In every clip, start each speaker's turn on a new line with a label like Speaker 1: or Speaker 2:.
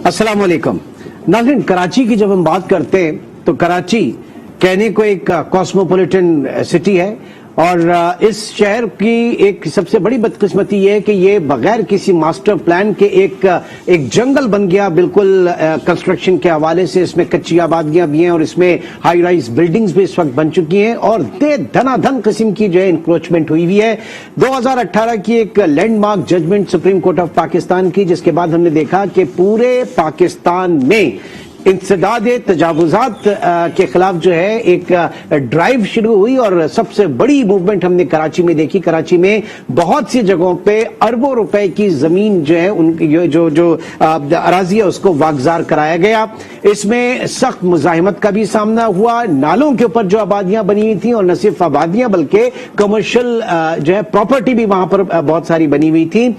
Speaker 1: अस्सलाम वालेकुम नाज़रीन, कराची की जब हम बात करते हैं तो कराची कहने को एक कॉस्मोपॉलिटन सिटी है और इस शहर की एक सबसे बड़ी बदकिस्मती ये है कि ये बगैर किसी मास्टर प्लान के एक जंगल बन गया बिल्कुल कंस्ट्रक्शन के हवाले से। इसमें कच्ची आबादियां भी हैं और इसमें हाई राइज बिल्डिंग्स भी इस वक्त बन चुकी हैं और धनाधन किस्म की जो है इंक्रोचमेंट हुई हुई है। 2018 की एक landmark judgement supreme court of Pakistan की, जिसके बाद हमने देखा कि पूरे पाकिस्तान में इंसदाद तजावुजात के खिलाफ जो है एक ड्राइव शुरू हुई और सबसे बड़ी मूवमेंट हमने कराची में देखी। कराची में बहुत सी जगहों पे अरबों रुपए की जमीन जो है उनकी जो अराजी है उसको वागजार कराया गया। इसमें सख्त मुजाहिमत का भी सामना हुआ। नालों के ऊपर जो आबादियां बनी हुई थी और न सिर्फ आबादियां बल्कि कमर्शियल जो है प्रॉपर्टी भी वहां पर बहुत सारी बनी हुई थी।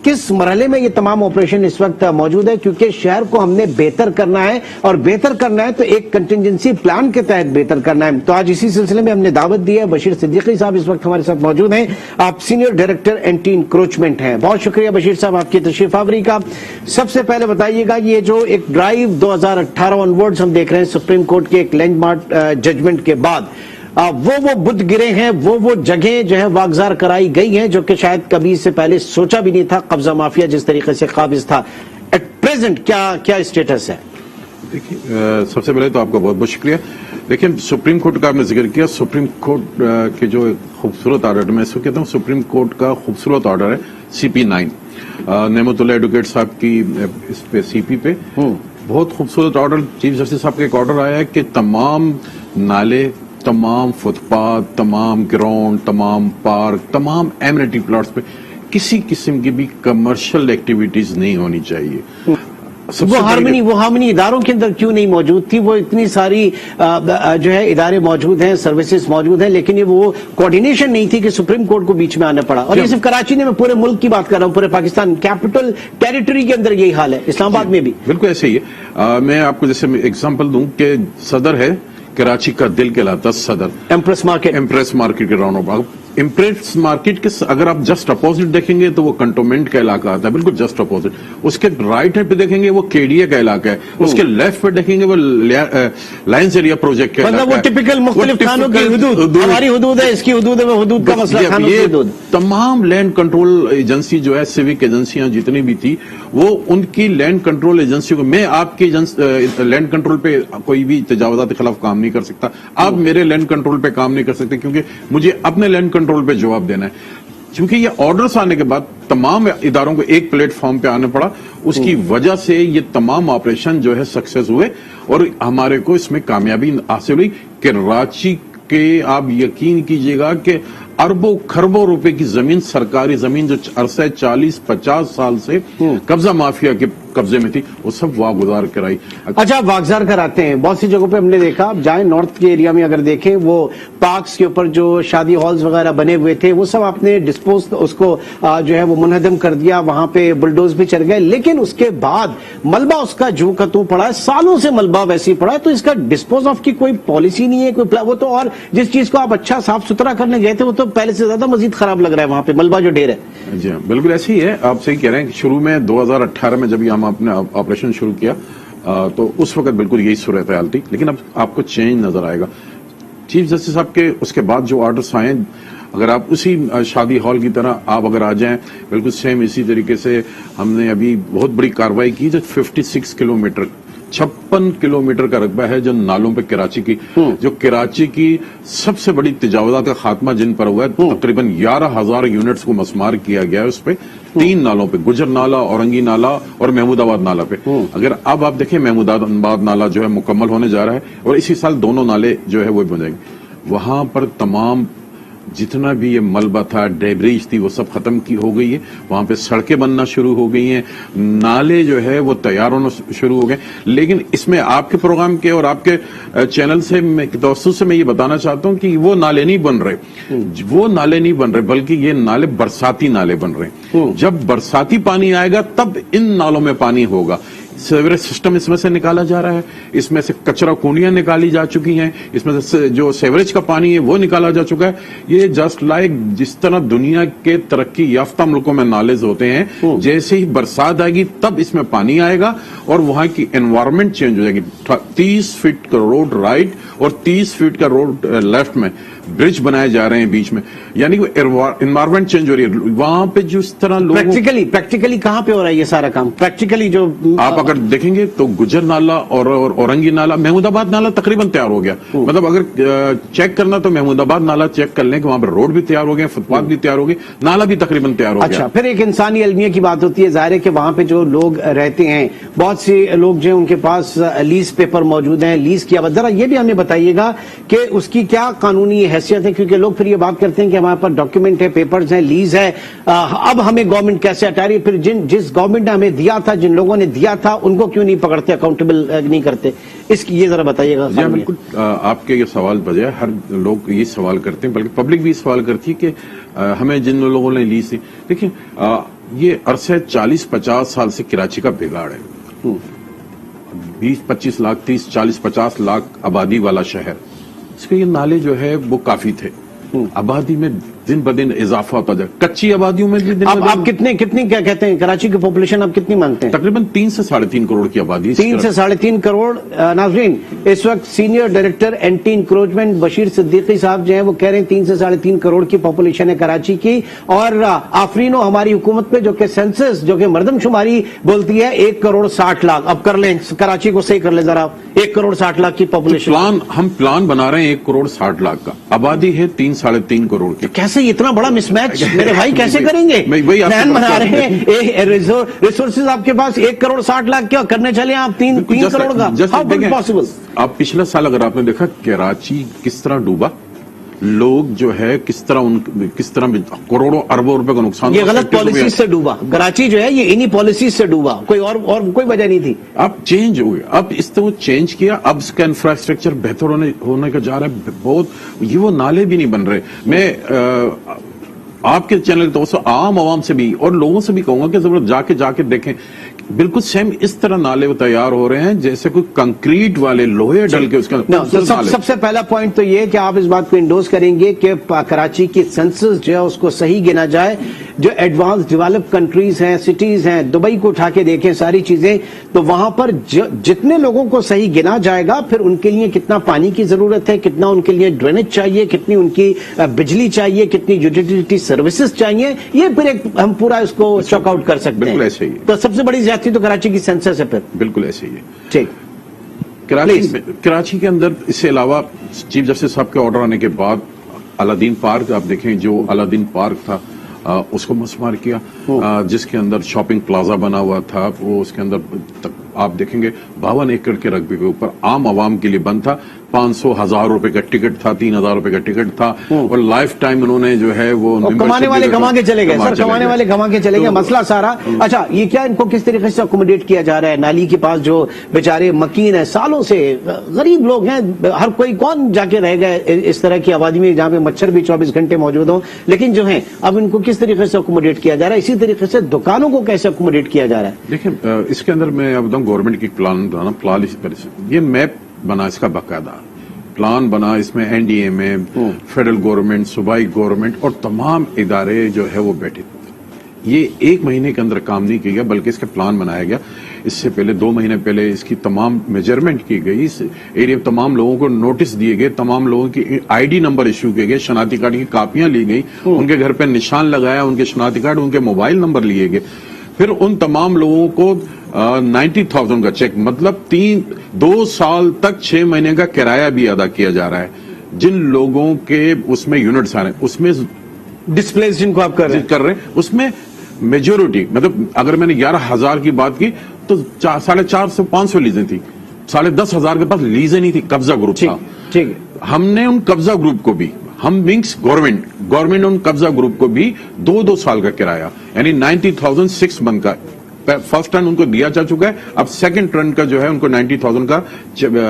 Speaker 1: किस मरहले में ये तमाम ऑपरेशन इस वक्त मौजूद है, क्योंकि शहर को हमने बेहतर करना है और बेहतर करना है तो एक कंटिजेंसी प्लान के तहत बेहतर करना है। तो आज इसी सिलसिले में हमने दावत दी है। बशीर सिद्दीकी साहब इस वक्त हमारे साथ मौजूद हैं। आप सीनियर डायरेक्टर एंटी इंक्रोचमेंट हैं। बहुत शुक्रिया बशीर साहब आपकी तशरीफ आवरी का। सबसे पहले बताइएगा, ये जो एक ड्राइव 2018 ऑनवर्ड्स हम देख रहे हैं सुप्रीम कोर्ट के एक लैंडमार्क जजमेंट के बाद, वो बुत गिरे हैं, वो जगह जो है वागजार कराई गई हैं जो कि शायद कभी इससे पहले सोचा भी नहीं था। कब्जा माफिया जिस तरीके से काबिज था, एट प्रेजेंट क्या स्टेटस है?
Speaker 2: देखिए, सबसे पहले तो आपका बहुत बहुत शुक्रिया। देखिए, सुप्रीम कोर्ट का आपने जिक्र किया। सुप्रीम कोर्ट के जो खूबसूरत ऑर्डर, मैं इसको कहता हूँ सुप्रीम कोर्ट का खूबसूरत ऑर्डर है CP9, नेमतुल्लाह एडवोकेट साहब की इस पे CP पे बहुत खूबसूरत ऑर्डर, चीफ जस्टिस साहब का एक ऑर्डर आया है कि तमाम नाले, तमाम फुटपाथ, तमाम ग्राउंड, तमाम पार्क, तमाम एमिनिटी प्लॉट्स पे किसी किस्म की भी कमर्शियल एक्टिविटीज नहीं होनी चाहिए।
Speaker 1: वो हार्मनी इदारों के अंदर क्यों नहीं मौजूद थी? वो इतनी सारी जो है इदारे मौजूद हैं, सर्विसेज मौजूद हैं, लेकिन ये वो कोऑर्डिनेशन नहीं थी कि सुप्रीम कोर्ट को बीच में आना पड़ा। और ये सिर्फ कराची नहीं, मैं पूरे मुल्क की बात कर रहा हूँ, पूरे पाकिस्तान कैपिटल टेरिटरी के अंदर यही हाल है, इस्लामाबाद में भी बिल्कुल
Speaker 2: ऐसे ही है। मैं आपको जैसे एग्जाम्पल दूं कि सदर है, कराची का दिल कहलाता सदर, एम्प्रेस मार्केट के राउंड अबाउट। इम्प्रेस मार्केट के अगर आप जस्ट अपोजिट देखेंगे तो वो कंटोनमेंट का इलाका आता है, बिल्कुल जस्ट अपोजिट। उसके राइट हैंड पे देखेंगे वो केडिया का इलाका है, उसके लेफ्ट पे देखेंगे वो लायंस एरिया प्रोजेक्ट का,
Speaker 1: मतलब वो टिपिकल मुख्तलिफ खानों की हुदूद, हमारी हुदूद है, इसकी हुदूद है, हुदूद का मसला, खानों की हुदूद।
Speaker 2: तमाम लैंड कंट्रोल एजेंसी जो है, सिविक एजेंसियां जितनी भी थी, वो उनकी लैंड कंट्रोल एजेंसी को, मैं आपकी लैंड कंट्रोल पे कोई भी तजावुजात के खिलाफ काम नहीं कर सकता, आप मेरे लैंड कंट्रोल पे काम नहीं कर सकते, क्योंकि मुझे अपने लैंड कंट्रोल पे जवाब देना है। क्योंकि ये ऑर्डर्स आने के बाद तमाम इदारों को एक प्लेटफॉर्म पे आना पड़ा, उसकी वजह से ये तमाम ऑपरेशन जो है सक्सेस हुए और हमारे को इसमें कामयाबी हासिल हुई। कराची के आप यकीन कीजिएगा कि अरबों खरबों रुपए की जमीन, सरकारी जमीन जो अरसे 40-50 साल से कब्जा माफिया के कब्जे में थी, वो सब वागुजार कराई।
Speaker 1: अच्छा, वागजार कराते हैं बहुत सी जगहों पे, हमने देखा। आप जाए नॉर्थ के एरिया में अगर देखें, वो पार्क्स के ऊपर जो शादी हॉल्स वगैरह बने हुए थे वो सब आपने डिस्पोज, उसको जो है वो मुनहदम कर दिया, वहां पे बुलडोज भी चल गए, लेकिन उसके बाद मलबा उसका जू का तू पड़ा है, सालों से मलबा वैसे ही पड़ा है। तो इसका डिस्पोज ऑफ की कोई पॉलिसी नहीं है, कोई वो तो, और जिस चीज को आप अच्छा साफ सुथरा करने गए थे वो तो पहले से ज्यादा मजीद खराब लग रहा है वहां पे मलबा जो ढेर है।
Speaker 2: जी हाँ, बिल्कुल ऐसे ही है। आप सही कह रहे हैं। शुरू में 2018 में जब हम अपने ऑपरेशन शुरू किया तो उस वक्त बिल्कुल यही सूरत हाल थी, लेकिन अब आपको चेंज नजर आएगा। चीफ जस्टिस साहब के उसके बाद जो ऑर्डर्स आए, अगर आप उसी शादी हॉल की तरह आप अगर आ जाएं, बिल्कुल सेम इसी तरीके से हमने अभी बहुत बड़ी कार्रवाई की जो 56 किलोमीटर 56 किलोमीटर का रकबा है जो नालों पे कराची की, जो कराची की सबसे बड़ी तजावुजात का खात्मा जिन पर हुआ है, तकरीबन 11,000 यूनिट्स को मस्मार किया गया है। उस पे 3 नालों पे, गुजर नाला, औरंगी नाला और महमूदाबाद नाला पे। अगर अब आप देखें, महमूदाबाद नाला जो है मुकम्मल होने जा रहा है और इसी साल दोनों नाले जो है वो बन जाएंगे। वहां पर तमाम जितना भी ये मलबा था, डेब्रिज थी, वो सब खत्म की हो गई है। वहां पे सड़कें बनना शुरू हो गई हैं, नाले जो है वो तैयार होना शुरू हो गए। लेकिन इसमें आपके प्रोग्राम के और आपके चैनल से दोस्तों से मैं ये बताना चाहता हूं कि वो नाले नहीं बन रहे, वो नाले नहीं बन रहे, बल्कि ये नाले बरसाती नाले बन रहे हैं। जब बरसाती पानी आएगा तब इन नालों में पानी होगा। सीवरेज सिस्टम इसमें से निकाला जा रहा है, इसमें से कचरा कूनियां निकाली जा चुकी हैं, इसमें से जो सीवरेज का पानी है वो निकाला जा चुका है। ये जस्ट लाइक जिस तरह दुनिया के तरक्की याफ्ता मुल्कों में नालेज होते हैं, जैसे ही बरसात आएगी तब इसमें पानी आएगा और वहां की एनवायरमेंट चेंज हो जाएगी। 30 फीट का रोड राइट और 30 फीट का रोड लेफ्ट में ब्रिज बनाए जा रहे हैं बीच में, यानी कि एनवायरमेंट चेंज हो रही है। वहां पे जिस तरह लोग
Speaker 1: प्रैक्टिकली कहां पे हो रहा है ये सारा काम? प्रैक्टिकली जो
Speaker 2: आप अगर देखेंगे तो गुजर नाला और औरंगी नाला, महमूदाबाद नाला तकरीबन तैयार हो गया। मतलब अगर चेक करना तो महमूदाबाद नाला चेक कर लें कि वहां पर रोड भी तैयार हो गए, फुटपाथ भी तैयार हो गए, नाला भी तकरीबन तैयार हो गया।
Speaker 1: अच्छा, फिर एक इंसानी अलमिया की बात होती है। जाहिर है कि वहां पे जो लोग रहते हैं, बहुत से लोग जो उनके पास लीज पेपर मौजूद हैं, लीज की अब जरा ये भी हमें बताइएगा कि उसकी क्या कानूनी हैसियत है, क्योंकि लोग फिर ये बात करते हैं कि हमारे पास डॉक्यूमेंट है, पेपर्स हैं, लीज है, अब हमें गवर्नमेंट कैसे हटा रही है? फिर जिस गवर्नमेंट ने हमें दिया था, जिन लोगों ने दिया था, उनको क्यों नहीं पकड़ते, अकाउंटेबल नहीं करते? इसकी ये जरा बताइएगा।
Speaker 2: जी बिल्कुल, आपके ये सवाल बजाय हर लोग ये सवाल करते हैं, बल्कि पब्लिक भी सवाल करती है कि हमें जिन लोगों ने लीज दी, देखिए ये अरसे 40-50 साल से कराची का बिगाड़ है। 20-25 लाख, 30-40-50 लाख आबादी वाला शहर, इसके ये नाले जो है वो काफी थे। आबादी में दिन ब दिन इजाफा होता जाए, कच्ची आबादियों में भी दिन
Speaker 1: आप कितनी क्या कहते हैं कराची की पॉपुलेशन आप कितनी मानते हैं?
Speaker 2: तकरीबन 3 से 3.5 करोड़ की आबादी।
Speaker 1: 3 से 3.5 करोड़। नाज़रीन, इस वक्त senior director anti encroachment Bashir Siddiqui साहब जो हैं वो कह रहे हैं 3 से 3.5 करोड़ की पॉपुलेशन है कराची की। और आफरीनो हमारी हुकूमत पे जो कि सेंसस, जो कि मर्दमशुमारी बोलती है 1 करोड़ 60 लाख। अब कर लें, कराची को सही कर ले जरा, 1 करोड़ 60 लाख की पॉपुलेशन।
Speaker 2: हम प्लान बना रहे हैं 1 करोड़ 60 लाख का, आबादी है 3-3.5 करोड़ की।
Speaker 1: कैसे इतना बड़ा मिसमैच मेरे भाई कैसे करेंगे? प्लान बना रहे हैं, रिसोर्सेज आपके पास 1 करोड़ 60 लाख, क्या करने चले आप 3 करोड़ का? How possible?
Speaker 2: आप पिछला साल अगर आपने देखा कराची किस तरह डूबा, लोग जो है किस तरह करोड़ों अरबों रुपए का नुकसान,
Speaker 1: ये गलत पॉलिसी से डूबा कराची जो है, ये इन्हीं पॉलिसी से डूबा, कोई और कोई वजह नहीं थी।
Speaker 2: अब चेंज हो गया, अब इस तरह चेंज किया, अब इसका इंफ्रास्ट्रक्चर बेहतर होने का जा रहा है बहुत। ये वो नाले भी नहीं बन रहे। मैं आपके चैनल के तो आम आवाम से भी और लोगों से भी कहूंगा कि जरूरत जाके देखें, बिल्कुल सेम इस तरह नाले तैयार हो रहे हैं जैसे कोई कंक्रीट वाले लोहे डल के उसका।
Speaker 1: सबसे पहला पॉइंट तो ये कि आप इस बात को इंडोर्स करेंगे कि कराची की सेंसस जो है उसको सही गिना जाए। जो एडवांस डेवलप कंट्रीज हैं, सिटीज हैं, दुबई को उठा के देखें सारी चीजें, तो वहां पर जितने लोगों को सही गिना जाएगा, फिर उनके लिए कितना पानी की जरूरत है, कितना उनके लिए ड्रेनेज चाहिए, कितनी उनकी बिजली चाहिए, कितनी यूटिलिटी सर्विसेज चाहिए, ये फिर हम पूरा इसको चेक आउट कर सकते हैं।
Speaker 2: ऐसे ही
Speaker 1: तो सबसे बड़ी ज्यादती तो कराची की सेंसस है। फिर
Speaker 2: बिल्कुल ऐसे ही है।
Speaker 1: ठीक,
Speaker 2: कराची के अंदर इससे अलावा चीफ जस्टिस साहब के ऑर्डर आने के बाद अलादीन पार्क आप देखें, जो अलादीन पार्क था उसको मस्मार किया, जिसके अंदर शॉपिंग प्लाजा बना हुआ था, वो उसके अंदर आप देखेंगे 52 एकड़ के रकबे के ऊपर आम आवाम के लिए बंद था। 500,000 रुपए का टिकट था, 3,000 रुपए का टिकट था, और लाइफ टाइम उन्होंने जो है वो
Speaker 1: कमाने वाले कमा के चले गए सर, कमाने वाले कमा के चले गए, मसला सारा। अच्छा, ये क्या इनको किस तरीके से अकोमोडेट किया जा रहा है? नाली के पास जो बेचारे मकीन है, सालों से गरीब लोग हैं, हर कोई कौन जाके रह गए इस तरह की आबादी में जहां पे मच्छर भी 24 घंटे मौजूद हो, लेकिन जो है अब इनको किस तरीके से अकोमोडेट किया जा रहा है? इसी तरीके से दुकानों को कैसे अकोमोडेट किया जा रहा है?
Speaker 2: देखिए, इसके अंदर मैं अब बताऊं, गवर्नमेंट की प्लान ये मैप बना, इसका बाकायदा प्लान बना, इसमें एनडीए में फेडरल गवर्नमेंट, सूबाई गवर्नमेंट और तमाम इदारे जो है वो बैठे। ये 1 महीने के अंदर काम नहीं किया गया, बल्कि इसका प्लान बनाया गया। इससे पहले 2 महीने पहले इसकी तमाम मेजरमेंट की गई, इस एरिया तमाम लोगों को नोटिस दिए गए, तमाम लोगों की आईडी नंबर इश्यू किए गए, शनाख्ती कार्ड की कापियां ली गई, उनके घर पे निशान लगाया, उनके शनाख्ती कार्ड, उनके मोबाइल नंबर लिए गए। फिर उन तमाम लोगों को 90,000 का चेक, मतलब 2 साल तक 6 महीने का किराया भी अदा किया जा रहा है। जिन लोगों के उसमें यूनिट्स आ रहे हैं, उसमें
Speaker 1: डिस्प्लेस जिनको आप कर रहे हैं, उसमें
Speaker 2: मेजोरिटी, मतलब अगर मैंने 11,000 की बात की तो 450-500 लीजें थी, 10,500 के पास लीजें नहीं थी, कब्जा ग्रुप था।
Speaker 1: ठीक है,
Speaker 2: हमने उन कब्जा ग्रुप को भी, हम मीन्स गवर्नमेंट उन कब्जा ग्रुप को भी 2-2 साल का किराया, यानी 90,000 6 मंथ का फर्स्ट टर्न उनको दिया जा चुका है। अब सेकंड टर्न का जो है उनको 90,000 का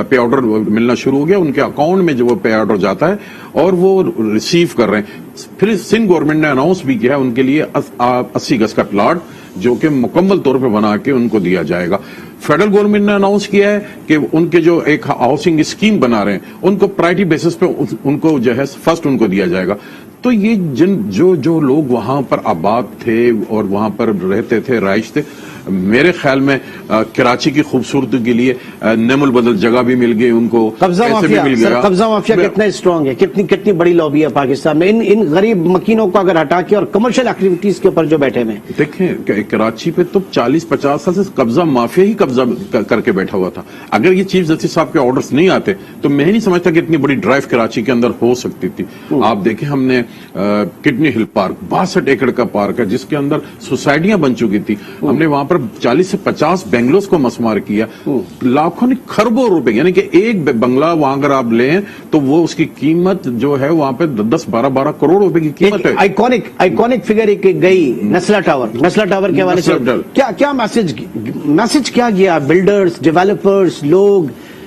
Speaker 2: पे ऑर्डर मिलना शुरू हो गया, उनके अकाउंट में जो वो पे ऑर्डर जाता है और वो रिसीव कर रहे हैं। फिर सिंध गवर्नमेंट ने अनाउंस भी किया उनके लिए 80 गज का प्लॉट جو کہ مکمل طور پہ بنا کے ان کو دیا جائے گا. فیڈرل گورنمنٹ نے اناؤنس کیا ہے کہ ان کے جو ایک ہاؤسنگ اسکیم بنا رہے ہیں ان کو پرائرٹی بیسس پہ ان کو جو ہے فرسٹ ان کو دیا جائے گا. تو یہ جو لوگ وہاں پر آباد تھے اور وہاں پر رہتے تھے, رہائش تھے, میرے خیال میں کراچی کی خوبصورتی کے لیے نعم البدل جگہ بھی مل گئی ان کو,
Speaker 1: قبضہ مافیا. قبضہ مافیا کتنا اسٹرانگ ہے, کتنی بڑی لابی ہے پاکستان میں ان غریب مکینوں کو اگر ہٹا کے اور کمرشل ایکٹیویٹیز کے اوپر جو بیٹھے ہوئے ہیں.
Speaker 2: دیکھیں کراچی پہ تو 40-50 سال سے قبضہ مافیا ہی قبضہ کر کے بیٹھا ہوا تھا. اگر یہ چیف جسٹس صاحب کے آرڈرز نہیں آتے تو میں نہیں سمجھتا کہ اتنی بڑی ڈرائیو کراچی کے اندر ہو سکتی تھی. آپ دیکھیں ہم نے کڈنی ہل پارک 62 ایکڑ کا پارک ہے جس کے اندر سوسائٹیاں بن چکی تھی, ہم نے وہاں پر 40 سے 50 بنگلوز کو مسمار کیا, لاکھوں نے خربوں روپے, یعنی کہ ایک بنگلہ وہاں اگر آپ لیں تو وہ اس کی قیمت جو ہے وہاں پہ 10-12 کروڑ روپے کی قیمت ہے.
Speaker 1: آئیکونک فگر ایک گئی نسلا ٹاور کے حوالے سے کیا میسج کیا گیا بلڈرز, ڈیولپرز, لوگ,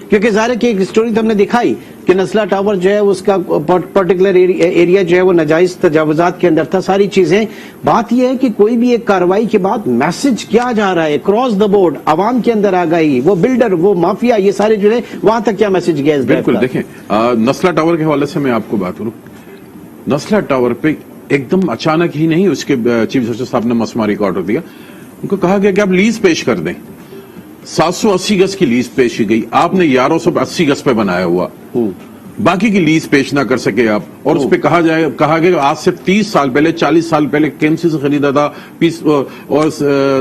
Speaker 1: کیونکہ ظاہر ہے کہ ایک سٹوری تو ہم نے دکھائی کہ نسلا ٹاور جو ہے اس کا پرٹیکولر ایریا جو ہے وہ ناجائز تجاوزات کے اندر تھا, ساری چیزیں. بات یہ ہے کہ کوئی بھی ایک کارروائی کے بعد میسج کیا جا رہا ہے کراس دا بورڈ, عوام کے اندر آ گئی, وہ بلڈر, وہ مافیا, یہ سارے جو ہے وہاں تک کیا میسج گیا؟
Speaker 2: بالکل دیکھیں نسلا ٹاور کے حوالے سے میں آپ کو بات کروں, نسلا ٹاور پہ ایک دم اچانک ہی نہیں اس کے چیف جسٹس صاحب نے مسماری کا آرڈر دیا, ان کو کہا گیا کہ آپ لیز پیش کر دیں. 780 گز کی لیز پیش کی گئی, آپ نے 1180 گز پہ بنایا ہوا, باقی کی لیز پیش نہ کر سکے آپ, اور اس پہ کہا گیا کہ آج سے 30 سال پہلے 40 سال پہلے KMC سے خریدا تھا اور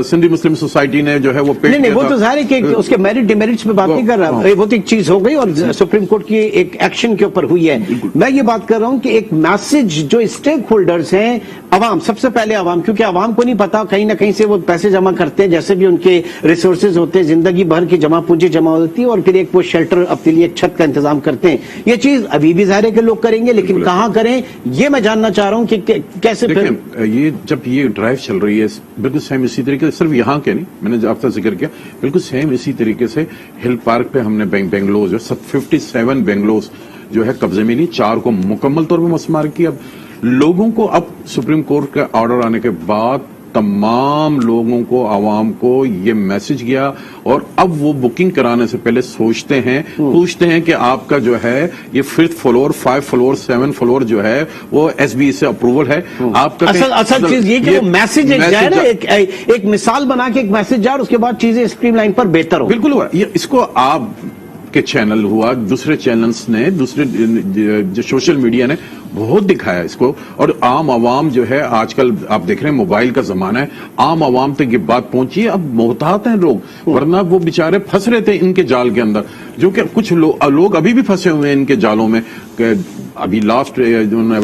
Speaker 2: سندھی مسلم سوسائٹی نے جو ہے وہ پیش
Speaker 1: نہیں, وہ تو ظاہر ہے کہ اس کے میرٹ ڈیمیرٹس پہ بات نہیں کر رہا, وہ تو ایک چیز ہو گئی اور سپریم کورٹ کی ایک ایکشن کے اوپر ہوئی ہے. میں یہ بات کر رہا ہوں کہ ایک میسج جو اسٹیک ہولڈرز ہیں, عوام, سب سے پہلے عوام, کیونکہ عوام کو نہیں پتا, کہیں نہ کہیں سے وہ پیسے جمع کرتے ہیں, جیسے بھی ان کے ریسورسز ہوتے ہیں, زندگی بھر کی جمع پونجی جمع ہوتی ہے, اور پھر ایک وہ شیلٹر اپنے لیے چھت کا انتظام کرتے ہیں. یہ چیز ابھی بھی ظاہر ہے کہ لوگ کریں گے, لیکن کہاں کریں یہ میں جاننا چاہ رہا ہوں کہ کیسے.
Speaker 2: یہ جب یہ ڈرائیو چل رہی ہے بالکل سیم اسی طریقے سے, صرف یہاں کے نہیں, میں نے آپ سے ذکر کیا, بالکل سیم اسی طریقے سے ہل پارک پہ ہم نے بنگلوز 57 بنگلوز جو ہے قبضے میں نہیں, 4 کو مکمل طور پہ مسمار کیا. لوگوں کو اب سپریم کورٹ کا آرڈر آنے کے بعد تمام لوگوں کو, عوام کو یہ میسج گیا, اور اب وہ بکنگ کرانے سے پہلے سوچتے ہیں, پوچھتے ہیں کہ آپ کا جو ہے یہ 5th فلور 5 فلور 7 فلور جو ہے وہ SBE سے اپروول ہے آپ کا.
Speaker 1: اصل چیز یہ کہ وہ میسج ایک مثال بنا کے ایک میسج جا, اور اس کے بعد چیزیں اسٹریم لائن پر بہتر ہو.
Speaker 2: بالکل ہوا, اس کو آپ کے چینل ہوا, دوسرے چینلز نے, دوسرے جو سوشل میڈیا نے بہت دکھایا اس کو, اور عام عوام جو ہے آج کل آپ دیکھ رہے ہیں موبائل کا زمانہ ہے, عام عوام تک یہ بات پہنچی ہے. اب محتاط ہیں لوگ, ورنہ وہ بیچارے پھنس رہے تھے ان کے جال کے اندر, جو کہ کچھ لوگ ابھی بھی پھنسے ہوئے ہیں ان کے جالوں میں. ابھی لاسٹ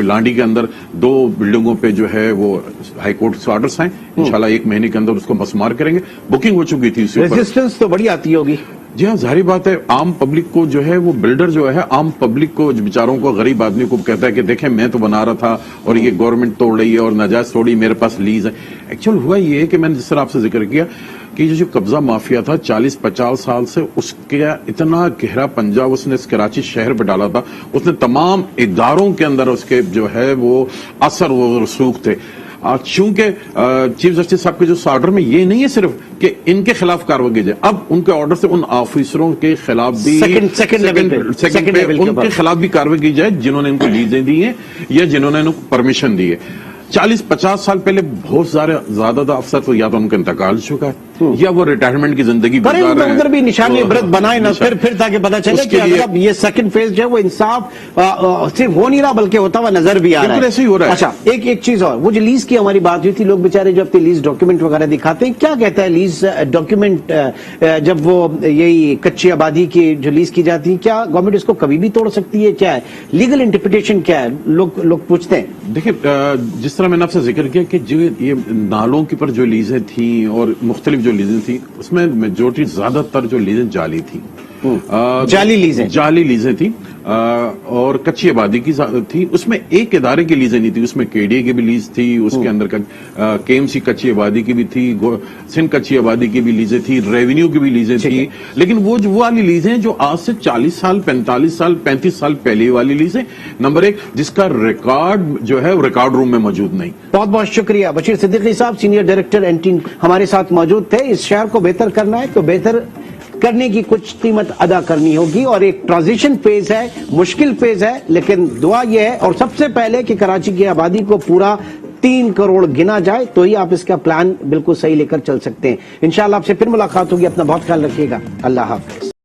Speaker 2: لانڈی کے اندر 2 بلڈنگوں پہ جو ہے وہ ہائی کورٹ سے آرڈرز ہیں, انشاءاللہ 1 مہینے کے اندر اس کو مسمار کریں گے. بکنگ ہو چکی تھی,
Speaker 1: ریزسٹنس تو بڑی آتی ہوگی.
Speaker 2: جی ہاں, ظاہری بات ہے, عام پبلک کو جو ہے وہ بلڈر جو ہے عام پبلک کو, بیچاروں کو, غریب آدمی کو کہتا ہے کہ دیکھیں میں تو بنا رہا تھا اور یہ گورنمنٹ توڑ رہی ہے اور ناجائز توڑی, میرے پاس لیز ہے. ایکچوئل ہوا یہ ہے کہ میں نے جس طرح آپ سے ذکر کیا کہ جو قبضہ مافیا تھا 40-50 سال سے, اس کا اتنا گہرا پنجہ اس نے اس کراچی شہر پہ ڈالا تھا, اس نے تمام اداروں کے اندر اس کے جو ہے وہ اثر و رسوخ تھے. چونکہ چیف جسٹس صاحب کے جو آرڈر میں یہ نہیں ہے صرف کہ ان کے خلاف کارروائی کی جائے, اب ان کے آرڈر سے ان آفیسروں کے خلاف بھی ان کے خلاف بھی کارروائی کی جائے جنہوں نے ان کو لیزیں دی ہیں یا جنہوں نے ان کو پرمیشن دی ہے. 40-50 سال پہلے بہت زیادہ افسر تو یا تو ان کا انتقال چکا ہے یا وہ ریٹائرمنٹ کی زندگی گزار رہے ہیں.
Speaker 1: ادھر بھی نشانی عبرت بنائے نا پھر تاکہ پتہ چلے کہ اب یہ سیکنڈ فیز جو ہے وہ انصاف صرف ہو نہیں رہا بلکہ ہوتا ہوا نظر بھی آ رہا ہے.
Speaker 2: ایسے ہی ہو رہا ہے.
Speaker 1: اچھا ایک چیز اور, وہ جو لیز کی ہماری بات ہوئی تھی, لوگ بیچارے جو اپنے لیز ڈاکیومنٹ وغیرہ دکھاتے ہیں, کیا کہتا ہے لیز ڈاکیومنٹ جب وہ یہی کچی آبادی کی جو لیز کی جاتی ہے, کیا گورنمنٹ اس کو کبھی بھی توڑ سکتی ہے, کیا ہے لیگل انٹرپریٹیشن, کیا ہے لوگ پوچھتے ہیں.
Speaker 2: دیکھیں جس طرح میں نے آپ سے ذکر کیا کہ جو یہ نالوں کے پر جو لیزیں تھیں اور مختلف جو لیزیں تھیں, اس میں میجورٹی زیادہ تر جو لیزیں جعلی تھیں,
Speaker 1: जाली लीजें।
Speaker 2: जाली लीजें थी और कच्ची आबादी की थी। उसमें एक इदारे की लीजें नहीं थी, उसमें केडीए की भी लीज थी, उसके अंदर का केएमसी कच्ची आबादी की भी थी, सिंध कच्ची आबादी की भी लीजें थी, रेवेन्यू की भी लीजें थी। लेकिन वो वाली लीजें जो आज से 40 साल 45 साल 35 साल पहले वाली लीजें, नंबर एक जिसका रिकॉर्ड जो है वो रिकॉर्ड रूम में मौजूद नहीं।
Speaker 1: बहुत बहुत शुक्रिया बशीर सिद्दीकी साहब, सीनियर डायरेक्टर एंटी हमारे साथ मौजूद थे। इस शहर को बेहतर करना है तो बेहतर करने की कुछ कीमत अदा करनी होगी और एक ट्रांजिशन फेज है, मुश्किल फेज है, लेकिन दुआ यह है और सबसे पहले कि कराची की आबादी को पूरा 3 करोड़ गिना जाए तो ही आप इसका प्लान बिल्कुल सही लेकर चल सकते हैं। इंशाअल्लाह आपसे फिर मुलाकात होगी। अपना बहुत ख्याल रखिएगा। अल्लाह हाफिज।